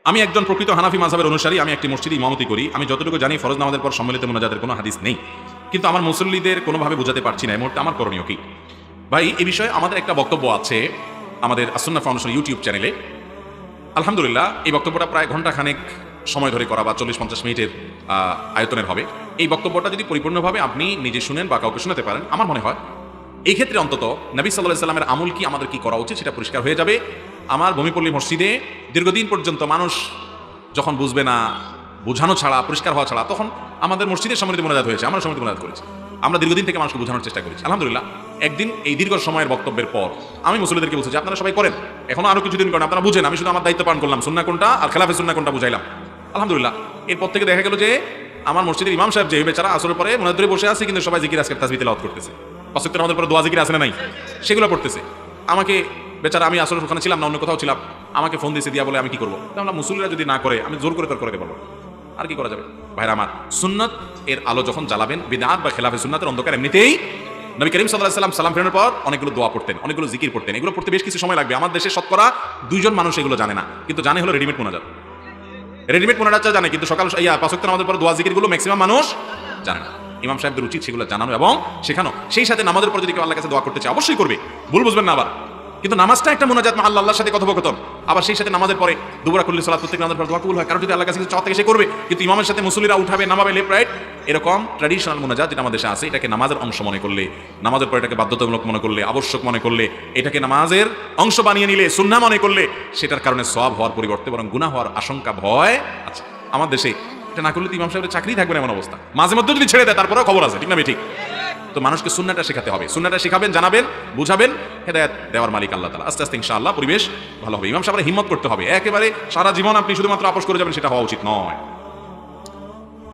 আমি একজন প্রকৃত হানাফি মাযহাবের অনুসারী, আমি একটি মসজিদে ইমামতি করি। আমি যতটুকু জানি ফরজ নামাজের পর সম্মিলিত মুনাজাতের কোনো হাদিস নেই, কিন্তু আমার মুসল্লিদের কোনোভাবে বোঝাতে পারছি না এই মুহূর্তে আমার করণীয় কি। ভাই, এই বিষয়ে আমাদের একটা বক্তব্য আছে আমাদের আসুন্নাহ ফাউন্ডেশন ইউটিউব চ্যানেলে। আলহামদুলিল্লাহ, এই বক্তব্যটা প্রায় ঘন্টাখানেক সময় ধরে করা বা 40-50 মিনিটের আয়তনের হবে। এই বক্তব্যটা যদি পরিপূর্ণভাবে আপনি নিজে শুনেন বা কাউকে শোনাতে পারেন, আমার মনে হয় এই ক্ষেত্রে অন্তত নবী সাল্লাল্লাহু আলাইহি সাল্লামের আমল কি, আমাদের কি করা উচিত সেটা পরিষ্কার হয়ে যাবে। আমার ভূমিপল্লী মসজিদে দীর্ঘদিন পর্যন্ত মানুষ যখন বুঝবে না, বোঝানো ছাড়া, পরিষ্কার হওয়া ছাড়া, তখন আমাদের মসজিদের সম্মিলিত মুনাজাত হয়েছে, আমরা সম্মিলিত মুনাজাত করেছি। আমরা দীর্ঘদিন থেকে মানুষকে বোঝানোর চেষ্টা করেছি। আলহামদুলিল্লাহ, একদিন এই দীর্ঘ সময়ের বক্তব্যের পর আমি মুসল্লিদেরকে বলছি যে আপনারা সবাই করেন, এখনো আরো কিছুদিন করেন, আপনারা বুঝেন, আমি শুধু আমার দায়িত্ব পালন করলাম, সুন্নাহ কোনটা আর খেলাফে সুন্নাহ কোনটা বুঝাইলাম। আলহামদুলিল্লাহ, এরপর থেকে দেখা গেল যে আমার মসজিদের ইমাম সাহেব যে বেচারা আসরের পরে মুনাজাত ধরে বসে আছে, কিন্তু সবাই জিকির আজকের তাসবিহ তেলাওয়াত করতেছে, পাঁচ ওয়াক্ত নামাজের পরে দোয়া জিকির আছে না নাই, সেগুলো পড়তেছে। আমাকে বেচারা, আমি আসলে ওখানে ছিলাম না, অন্য কোথাও ছিলাম, আমাকে ফোন দিয়েছে, দিয়া বলে আমি কি করবো? আমরা মুসল্লিরা যদি না করে, আমি জোর করে তোর করাতে পারবো, আর কি করা যাবে? ভাইরা আমার, সুন্নাত এর আলো যখন জ্বালাবেন, বিদআত বা খেলাফে সুন্নাতের অন্ধকার এমনিতেই নবী করিম সাল্লাল্লাহু আলাইহি ওয়াসাল্লাম সালাম ফেরানোর পর অনেকগুলো দোয়া পড়তেন, অনেকগুলো জিকির পড়তেন। এগুলো পড়তে বেশ কিছু সময় লাগবে। আমার দেশে শতকরা 2 জন মানুষ এগুলো জানে না, কিন্তু জানে হলো রেডিমেড মুনাজাত। রেডিমেড মুনাজাত জানে, কিন্তু সকাল পাঁচ ওয়াক্ত নামাজের পর দোয়া জিকিরগুলো ম্যাক্সিমাম মানুষ জানে না। ইমাম সাহেবদের উচিত সেগুলো জানানো এবং শেখানো। সেই সাথে নামাজের পর যদি কেউ আল্লাহর কাছে দোয়া করতে চায়, অবশ্যই করবে, ভুল বুঝবেন না আবার। কিন্তু নামাজটা একটা মুনাজাত, আল্লাহর সাথে কথোপকথন। আবার সেই সাথে নামাজের পরে দুবরা করলে সালাত, প্রত্যেক নামাজের পর দোয়া কবুল হয়। কারণ যদি আল্লাহর কাছে কিছু চাওয়া থাকে সে করবে, কিন্তু ইমামের সাথে মুসল্লিরা উঠাবে, নামাবে, লেফট রাইট, এরকম ট্র্যাডিশনাল মুনাজাত যেটা আমাদের দেশে আছে, এটাকে নামাজের অংশ মনে করলে, নামাজের পর এটাকে বাধ্যতামূলক মনে করলে, আবশ্যক মনে করলে, এটাকে নামাজের অংশ বানিয়ে নিলে, সুন্নাহ মনে করলে, সেটার কারণে সওয়াব হওয়ার পরিবর্তে বরং গুনাহ হওয়ার আশঙ্কা, ভয় আছে। আমার দেশে এটা না করলে তো ইমাম সাহেবের চাকরি থাকবে না এমন অবস্থা। মাঝে মধ্যে যদি ছেড়ে দেয় তারপরেও খবর আছে, ঠিক না? ঠিক। তো মানুষকে সুন্নাহটা শেখাতে হবে, সুন্নাহটা শেখাবেন, জানাবেন, বুঝাবেন। হেদায়েত দেওয়ার মালিক আল্লাহ তাআলা। আস্তে আস্তে ইনশাআল্লাহ পরিবেশ ভালো হবে। ইমাম সাহেবের হিম্মত করতে হবে। একেবারে সারা জীবন আপনি শুধুমাত্র আপোষ করে যাবেন, সেটা হওয়া উচিত নয়।